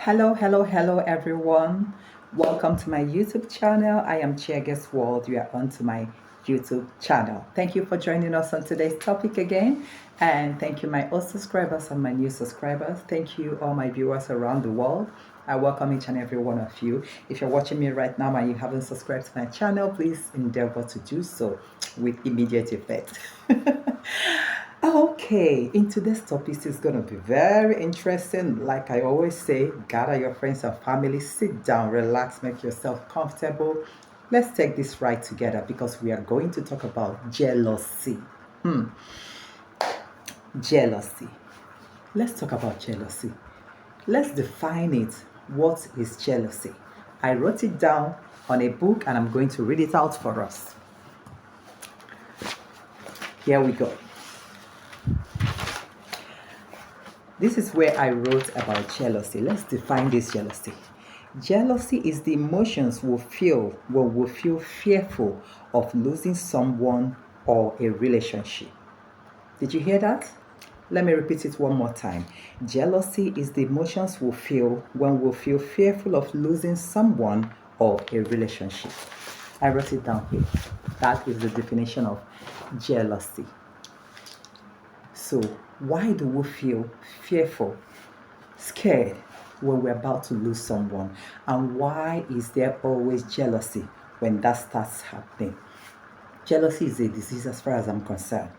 Hello, everyone. Welcome to my YouTube channel. I am Chiagas World. You are on to my YouTube channel. Thank you for joining us on today's topic again. And thank you, my old subscribers and my new subscribers. Thank you, all my viewers around the world. I welcome each and every one of you. If you're watching me right now and you haven't subscribed to my channel, please endeavor to do so with immediate effect. Okay, in today's topic is going to be very interesting. Like I always say, gather your friends and family, sit down, relax, make yourself comfortable. Let's take this ride together because we are going to talk about jealousy. Jealousy. Let's talk about jealousy. Let's define it. What is jealousy? I wrote it down on a book and I'm going to read it out for us. Here we go. This is where I wrote about jealousy. Let's define this jealousy. Jealousy is the emotions we feel when we feel fearful of losing someone or a relationship. Did you hear that? Let me repeat it one more time. Jealousy is the emotions we feel when we feel fearful of losing someone or a relationship. I wrote it down here. That is the definition of jealousy. So, why do we feel fearful, scared when we're about to lose someone? And why is there always jealousy when that starts happening? Jealousy is a disease as far as I'm concerned.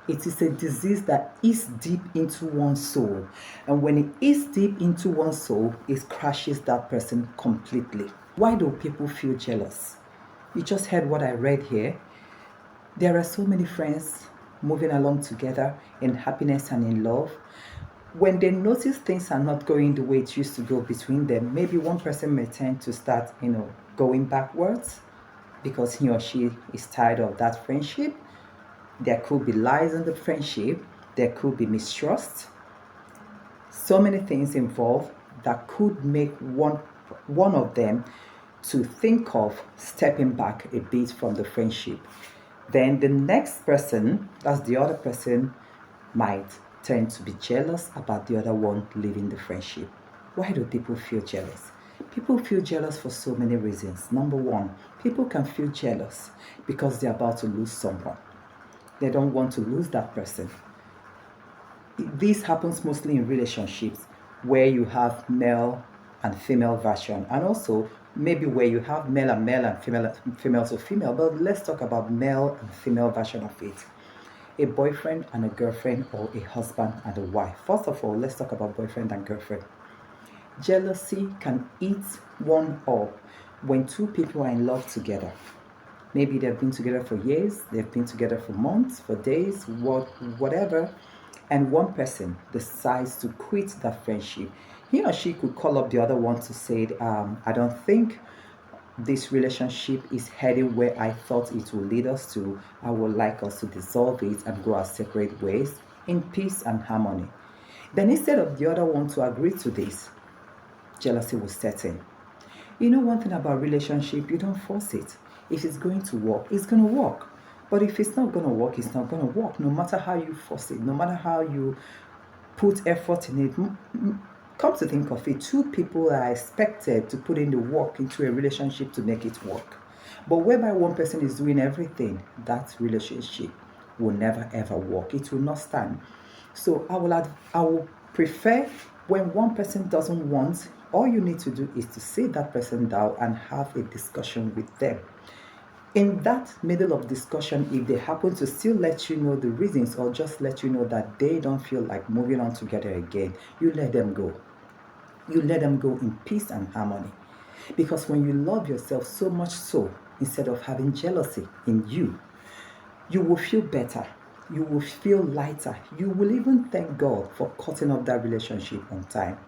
It is a disease that is deep into one's soul. And when it is deep into one's soul, it crushes that person completely. Why do people feel jealous? You just heard what I read here. There are so many friends moving along together in happiness and in love. When they notice things are not going the way it used to go between them, maybe one person may tend to start, going backwards because he or she is tired of that friendship. There could be lies in the friendship. There could be mistrust. So many things involved that could make one of them to think of stepping back a bit from the friendship. Then the next person, that's the other person, might tend to be jealous about the other one leaving the friendship. Why do people feel jealous? People feel jealous for so many reasons. Number one, people can feel jealous because they're about to lose someone. They don't want to lose that person. This happens mostly in relationships where you have male and female version, and also maybe where you have male and female to female. But let's talk about male and female version of it. A boyfriend and a girlfriend, or a husband and a wife. First of all, let's talk about boyfriend and girlfriend. Jealousy can eat one up when two people are in love together. Maybe they've been together for years, they've been together for months, for days, whatever, and one person decides to quit that friendship. He or she could call up the other one to say, I don't think this relationship is heading where I thought it would lead us to. I would like us to dissolve it and go our separate ways in peace and harmony. Then instead of the other one to agree to this, jealousy will set in. You know one thing about relationship, you don't force it. If it's going to work, it's going to work. But if it's not going to work, it's not going to work. No matter how you force it, no matter how you put effort in it. Come to think of it, two people are expected to put in the work into a relationship to make it work. But whereby one person is doing everything, that relationship will never ever work. It will not stand. So I will prefer when one person doesn't want, all you need to do is to sit that person down and have a discussion with them. In that middle of discussion, if they happen to still let you know the reasons or just let you know that they don't feel like moving on together again, you let them go. You let them go in peace and harmony. Because when you love yourself so much so, instead of having jealousy in you, you will feel better. You will feel lighter. You will even thank God for cutting off that relationship on time.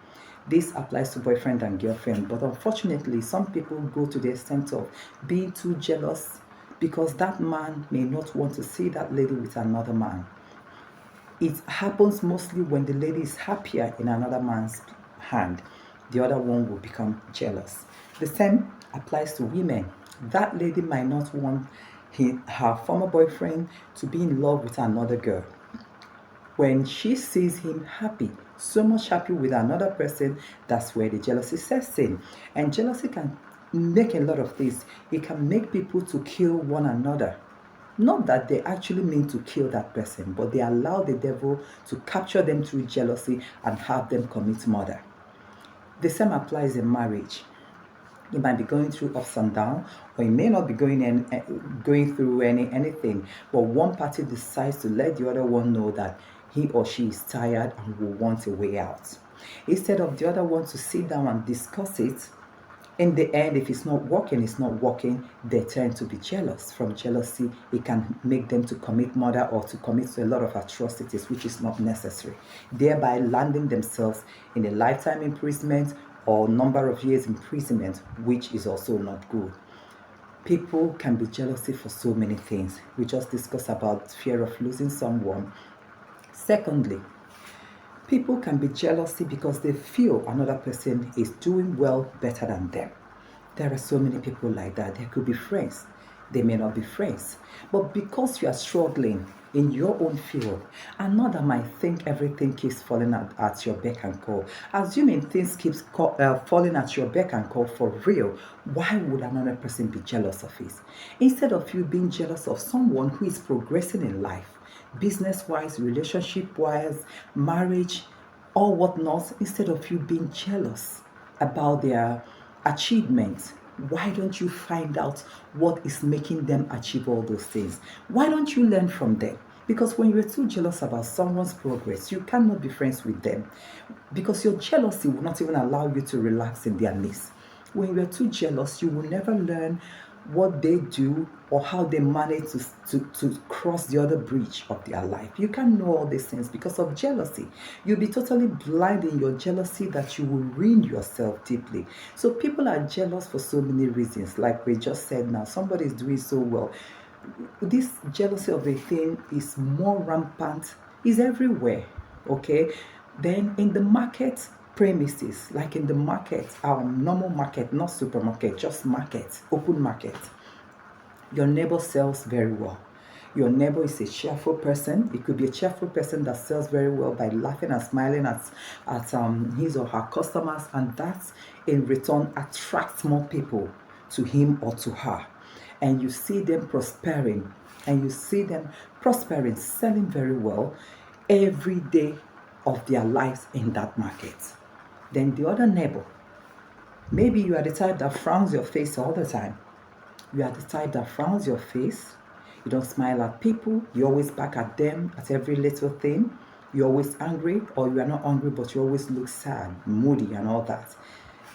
This applies to boyfriend and girlfriend, but unfortunately, some people go to the extent of being too jealous because that man may not want to see that lady with another man. It happens mostly when the lady is happier in another man's hand. The other one will become jealous. The same applies to women. That lady might not want her former boyfriend to be in love with another girl. When she sees him happy, so much happy with another person, that's where the jealousy sets in. And jealousy can make a lot of things. It can make people to kill one another. Not that they actually mean to kill that person, but they allow the devil to capture them through jealousy and have them commit murder. The same applies in marriage. You might be going through ups and downs, or you may not be going through anything, but one party decides to let the other one know that he or she is tired and will want a way out. Instead of the other one to sit down and discuss it, in the end, if it's not working, they tend to be jealous. From jealousy, it can make them to commit murder or to commit a lot of atrocities, which is not necessary, thereby landing themselves in a lifetime imprisonment or number of years imprisonment, which is also not good. People can be jealousy for so many things. We just discussed about fear of losing someone. Secondly, people can be jealousy because they feel another person is doing well better than them. There are so many people like that. They could be friends. They may not be friends. But because you are struggling in your own field, another might think everything keeps falling at your beck and call. Assuming things keeps falling at your beck and call for real, why would another person be jealous of it? Instead of you being jealous of someone who is progressing in life, business-wise, relationship-wise, marriage, or whatnot, instead of you being jealous about their achievements, why don't you find out what is making them achieve all those things? Why don't you learn from them? Because when you're too jealous about someone's progress, you cannot be friends with them, because your jealousy will not even allow you to relax in their midst. When you're too jealous, you will never learn what they do or how they manage to cross the other bridge of their life. You can't know all these things because of jealousy. You'll be totally blind in your jealousy that you will ruin yourself deeply. So people are jealous for so many reasons. Like we just said now, somebody is doing so well. This jealousy of a thing is more rampant, is everywhere. Okay, then in the market premises, like in the market, our normal market, not supermarket, just market, open market, your neighbor sells very well. Your neighbor is a cheerful person. It could be a cheerful person that sells very well by laughing and smiling at his or her customers, and that in return attracts more people to him or to her. And you see them prospering, selling very well every day of their lives in that market. Then the other neighbor, maybe you are the type that frowns your face all the time. You are the type that frowns your face. You don't smile at people. You always back at them at every little thing. You're always angry, or you are not angry, but you always look sad, moody, and all that.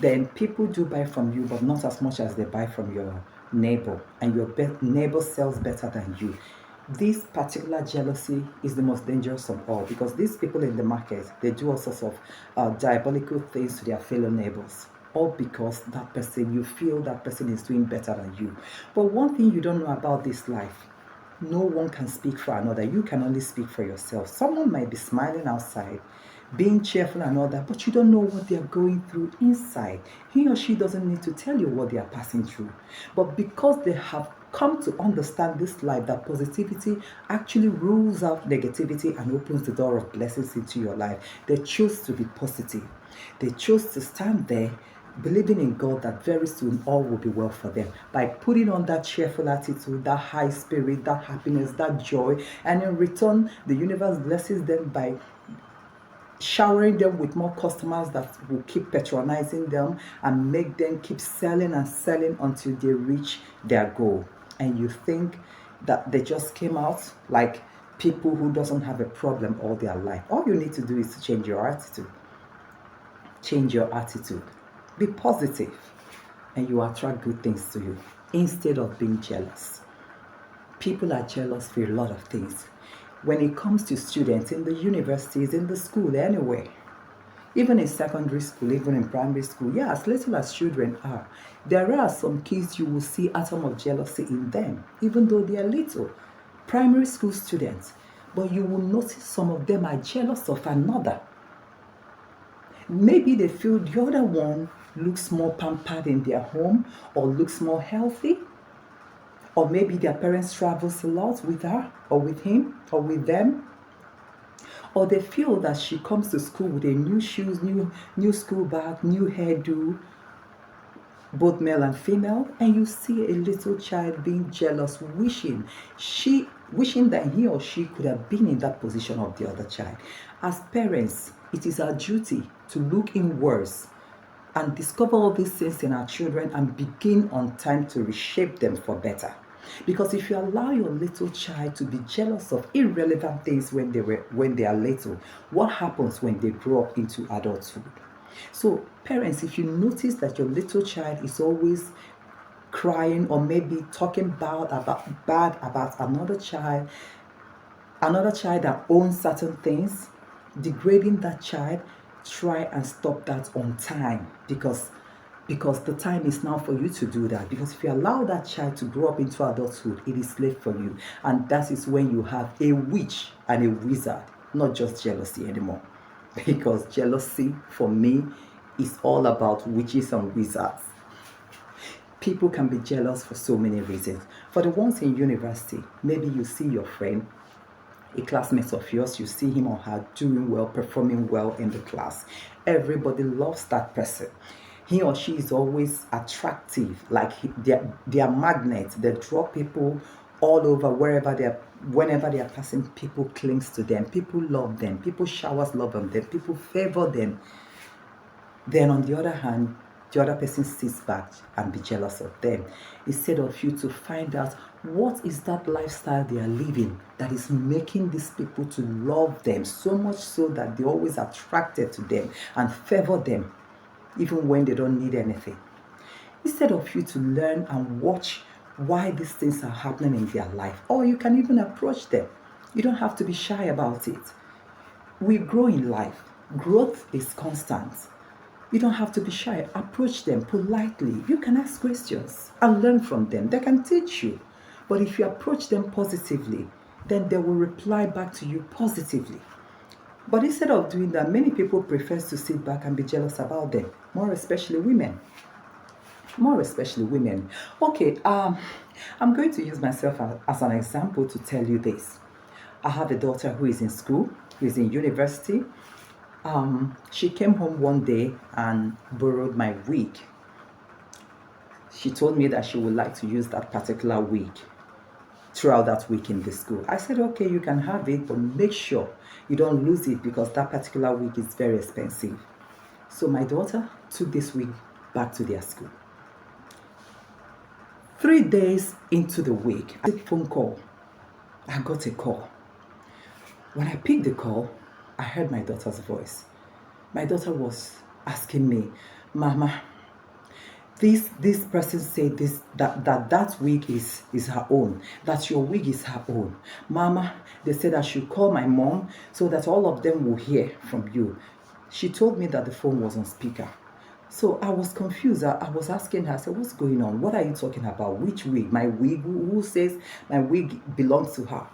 Then people do buy from you, but not as much as they buy from your neighbor, and your neighbor sells better than you. This particular jealousy is the most dangerous of all, because these people in the market, they do all sorts of diabolical things to their fellow neighbors, all because that person, you feel that person is doing better than you. But one thing you don't know about this life, no one can speak for another. You can only speak for yourself. Someone might be smiling outside, being cheerful and all that, but you don't know what they are going through inside. He or she doesn't need to tell you what they are passing through. But because they have come to understand this life, that positivity actually rules out negativity and opens the door of blessings into your life, they choose to be positive. They choose to stand there believing in God that very soon all will be well for them, by putting on that cheerful attitude, that high spirit, that happiness, that joy, and in return the universe blesses them by showering them with more customers that will keep patronizing them and make them keep selling and selling until they reach their goal. And you think that they just came out like people who doesn't have a problem all their life. All you need to do is to change your attitude. Change your attitude. Be positive, and you attract good things to you instead of being jealous. People are jealous for a lot of things. When it comes to students in the universities, in the school, anywhere, even in secondary school, even in primary school, yeah, as little as children are, there are some kids you will see atom of jealousy in them, even though they are little. Primary school students, but you will notice some of them are jealous of another. Maybe they feel the other one looks more pampered in their home, or looks more healthy, or maybe their parents travels a lot with her or with him or with them, Or they feel that she comes to school with a new shoes, new school bag, new hairdo, both male and female, and you see a little child being jealous, wishing that he or she could have been in that position of the other child. As parents, it is our duty to look inwards and discover all these things in our children and begin on time to reshape them for better. Because if you allow your little child to be jealous of irrelevant things when they are little, what happens when they grow up into adulthood? So parents, if you notice that your little child is always crying or maybe talking bad about another child that owns certain things, degrading that child, try and stop that on time, because the time is now for you to do that. Because if you allow that child to grow up into adulthood, it is late for you, and that is when you have a witch and a wizard, not just jealousy anymore. Because jealousy for me is all about witches and wizards. People can be jealous for so many reasons. For the ones in university, maybe you see your friend, a classmate of yours, you see him or her doing well, performing well in the class. Everybody loves that person. He or she is always attractive, like they are magnets. They draw people all over, whenever they are passing, people clings to them, people love them, people showers love on them, people favor them. Then on the other hand, the other person sits back and be jealous of them, instead of you to find out what is that lifestyle they are living that is making these people to love them so much so that they're always attracted to them and favor them even when they don't need anything. Instead of you to learn and watch why these things are happening in their life, or you can even approach them. You don't have to be shy about it. We grow in life. Growth is constant. You don't have to be shy. Approach them politely. You can ask questions and learn from them. They can teach you. But if you approach them positively, then they will reply back to you positively. But instead of doing that, many people prefer to sit back and be jealous about them, more especially women. Okay, I'm going to use myself as an example to tell you this. I have a daughter who is in school, who is in university. She came home one day and borrowed my wig. She told me that she would like to use that particular wig throughout that week in the school. I said, okay, you can have it, but make sure you don't lose it, because that particular wig is very expensive. So my daughter took this wig back to their school. 3 days into the week, I got a phone call. I got a call. When I picked the call, I heard my daughter's voice. My daughter was asking me, Mama, this person said that wig is her own, that your wig is her own. Mama, they said I should call my mom so that all of them will hear from you. She told me that the phone was on speaker. So I was confused. I was asking her, I said, what's going on? What are you talking about? Which wig? My wig? Who says my wig belongs to her?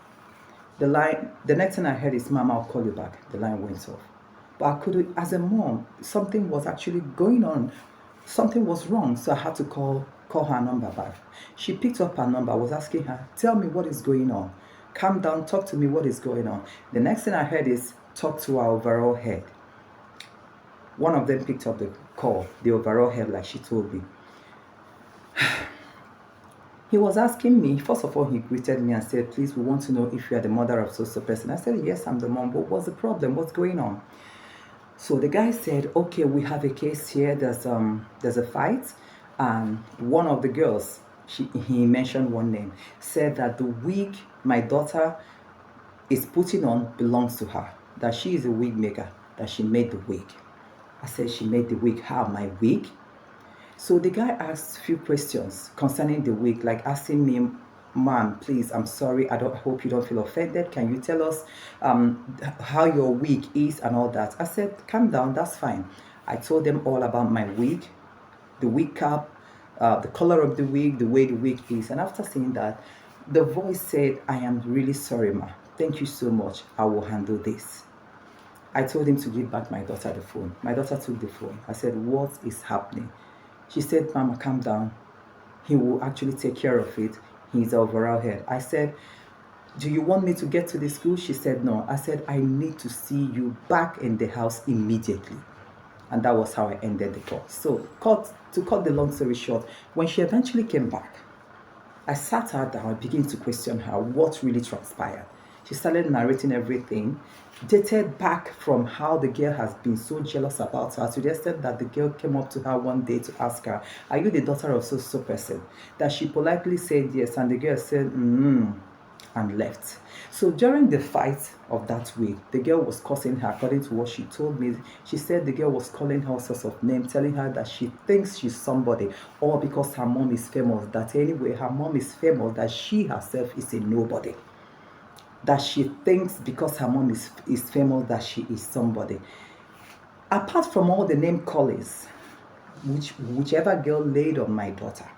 The next thing I heard is, Mama, I'll call you back. The line went off. But I couldn't, as a mom, something was actually going on. Something was wrong, so I had to call her number back. She picked up her number. I was asking her, tell me what is going on. Calm down, talk to me, what is going on. The next thing I heard is, talk to our overall head. One of them picked up the call, the overall head, like she told me. He was asking me, first of all, he greeted me and said, please, we want to know if you are the mother of so person. I said, yes, I'm the mom, but what's the problem? What's going on? So the guy said, okay, we have a case here. There's a fight. And one of the girls, he mentioned one name, said that the wig my daughter is putting on belongs to her, that she is a wig maker, that she made the wig. I said, she made the wig. How? My wig? So the guy asked a few questions concerning the wig, like asking me, Mom, please, I'm sorry, I hope you don't feel offended. Can you tell us how your wig is and all that? I said, calm down, that's fine. I told them all about my wig, the wig cap, the color of the wig, the way the wig is. And after saying that, the voice said, I am really sorry, Ma. Thank you so much. I will handle this. I told him to give back my daughter the phone. My daughter took the phone. I said, what is happening? She said, Mama, calm down. He will actually take care of it. He's the overall head. I said, Do you want me to get to the school? She said, no. I said, I need to see you back in the house immediately. And that was how I ended the call. So, to cut the long story short, when she eventually came back, I sat her down and began to question her what really transpired. She started narrating everything, dated back from how the girl has been so jealous about her to the extent that the girl came up to her one day to ask her, are you the daughter of so person? That she politely said yes, and the girl said, and left. So during the fight of that week, the girl was cursing her. According to what she told me, she said the girl was calling her all sorts of names, telling her that she thinks she's somebody, or because her mom is famous, that anyway her mom is famous, that she herself is a nobody. That she thinks because her mom is famous that she is somebody. Apart from all the name callings, whichever girl laid on my daughter,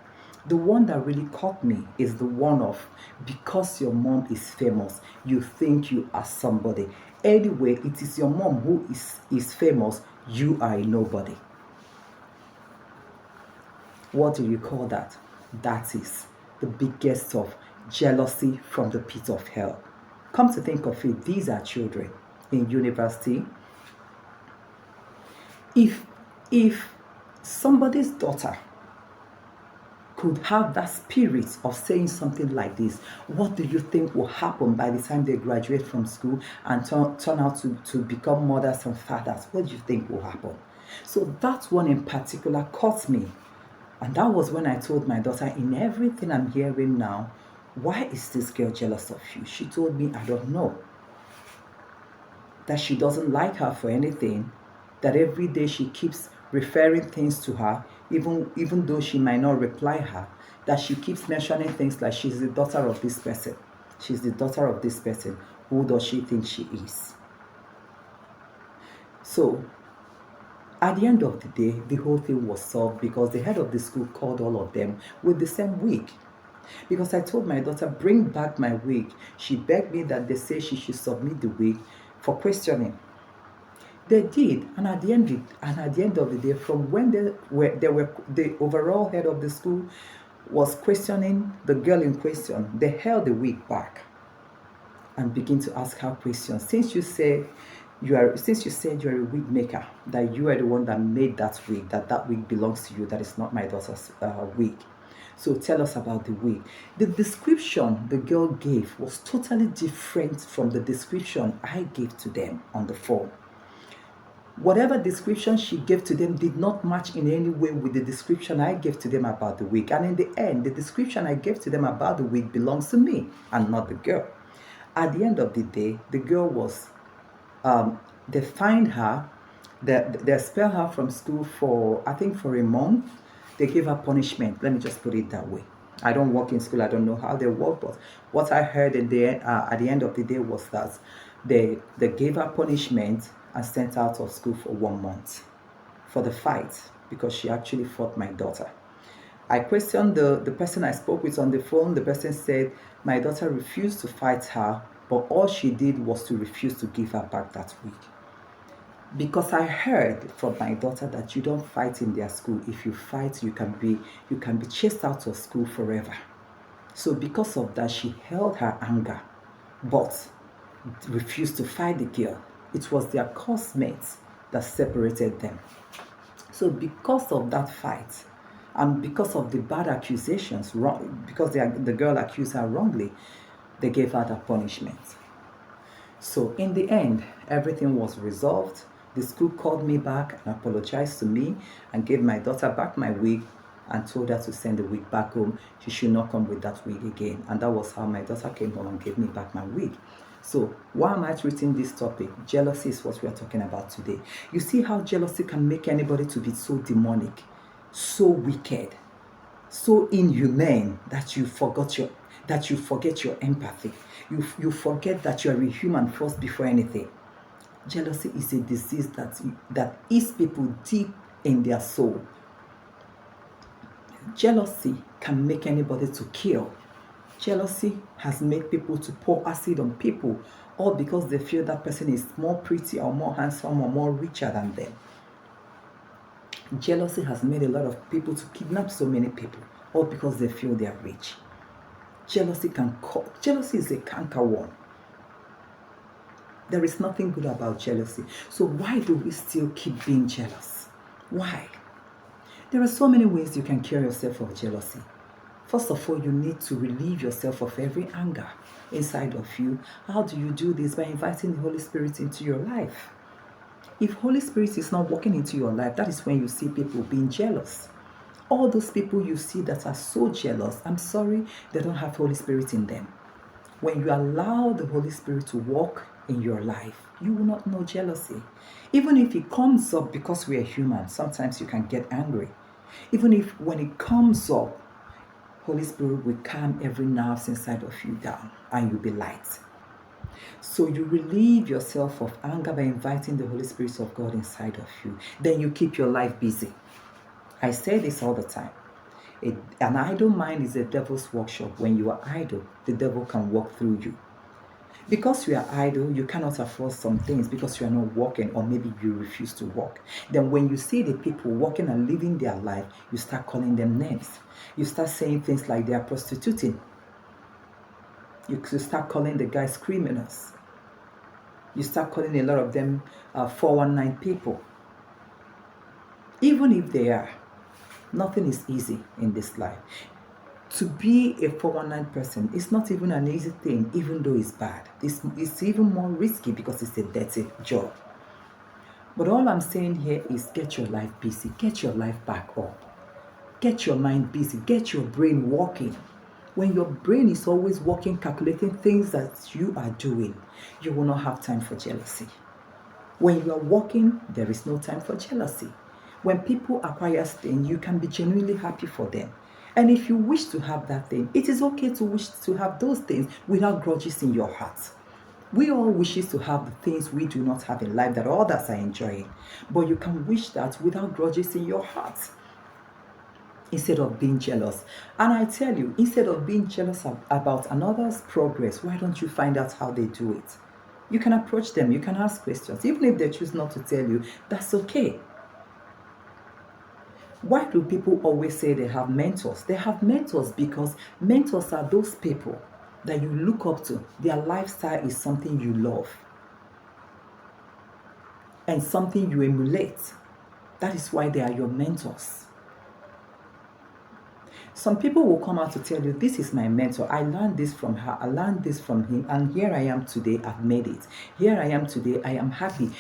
the one that really caught me is the one of, because your mom is famous, you think you are somebody. Anyway, it is your mom who is famous, you are a nobody. What do you call that? That is the biggest of jealousy from the pit of hell. Come to think of it, these are children in university. If somebody's daughter could have that spirit of saying something like this, what do you think will happen by the time they graduate from school and turn out to become mothers and fathers? What do you think will happen? So that one in particular caught me. And that was when I told my daughter, in everything I'm hearing now, why is this girl jealous of you? She told me, I don't know. That she doesn't like her for anything, that every day she keeps referring things to her, even though she might not reply her, that she keeps mentioning things like she's the daughter of this person. She's the daughter of this person. Who does she think she is? So, at the end of the day, the whole thing was solved because the head of the school called all of them with the same wig. Because I told my daughter, bring back my wig. She begged me that they say she should submit the wig for questioning. They did, and at the end of the day, from when the overall head of the school was questioning the girl in question, they held the wig back and begin to ask her questions. Since you said you are a wig maker, that you are the one that made that wig, that wig belongs to you, that is not my daughter's wig. So tell us about the wig. The description the girl gave was totally different from the description I gave to them on the phone. Whatever description she gave to them did not match in any way with the description I gave to them about the wig. And in the end, the description I gave to them about the wig belongs to me and not the girl. At the end of the day, the girl was, they fined her, they expelled her from school for, I think, for a month. They gave her punishment. Let me just put it that way. I don't work in school. I don't know how they work, but what I heard at the end of the day was that they gave her punishment and sent her out of school for 1 month for the fight, because she actually fought my daughter. I questioned the person I spoke with on the phone. The person said my daughter refused to fight her, but all she did was to refuse to give her back that wig. Because I heard from my daughter that you don't fight in their school. If you fight, you can be chased out of school forever. So because of that, she held her anger, but refused to fight the girl. It was their classmates that separated them. So because of that fight, and because of the bad accusations, because the girl accused her wrongly, they gave her that punishment. So in the end, everything was resolved. The school called me back and apologized to me and gave my daughter back my wig and told her to send the wig back home. She should not come with that wig again. And that was how my daughter came home and gave me back my wig. So why am I treating this topic? Jealousy is what we are talking about today. You see how jealousy can make anybody to be so demonic, so wicked, so inhumane that you forget your empathy. You forget that you are a human first before anything. Jealousy is a disease that eats people deep in their soul. Jealousy can make anybody to kill. Jealousy has made people to pour acid on people, all because they feel that person is more pretty or more handsome or more richer than them. Jealousy has made a lot of people to kidnap so many people, all because they feel they are rich. jealousy can cause. Jealousy is a canker worm. There is nothing good about jealousy. So why do we still keep being jealous? Why? There are so many ways you can cure yourself of jealousy. First of all, you need to relieve yourself of every anger inside of you. How do you do this? By inviting the Holy Spirit into your life. If Holy Spirit is not walking into your life, that is when you see people being jealous. All those people you see that are so jealous, I'm sorry, they don't have Holy Spirit in them. When you allow the Holy Spirit to walk in your life, you will not know jealousy. Even if it comes up, because we are human, sometimes you can get angry. Even if when it comes up, Holy Spirit will calm every nerve inside of you down and you'll be light. So you relieve yourself of anger by inviting the Holy Spirit of God inside of you. Then you keep your life busy. I say this all the time. An idle mind is a devil's workshop. When you are idle, the devil can walk through you. Because you are idle, you cannot afford some things because you are not working, or maybe you refuse to work. Then when you see the people working and living their life, you start calling them names. You start saying things like they are prostituting. You start calling the guys criminals. You start calling a lot of them 419 people. Even if they are, nothing is easy in this life. To be a 419 person is not even an easy thing, even though it's bad. It's even more risky because it's a dirty job. But all I'm saying here is get your life busy. Get your life back up. Get your mind busy. Get your brain working. When your brain is always working, calculating things that you are doing, you will not have time for jealousy. When you are working, there is no time for jealousy. When people acquire things, you can be genuinely happy for them. And if you wish to have that thing, it is okay to wish to have those things without grudges in your heart. We all wishes to have the things we do not have in life that others are enjoying. But you can wish that without grudges in your heart, instead of being jealous. And I tell you, instead of being jealous about another's progress, why don't you find out how they do it? You can approach them, you can ask questions. Even if they choose not to tell you, that's okay. Why do people always say they have mentors? They have mentors because mentors are those people that you look up to. Their lifestyle is something you love and something you emulate. That is why they are your mentors. Some people will come out to tell you, this is my mentor. I learned this from her. I learned this from him. And here I am today. I've made it. Here I am today. I am happy.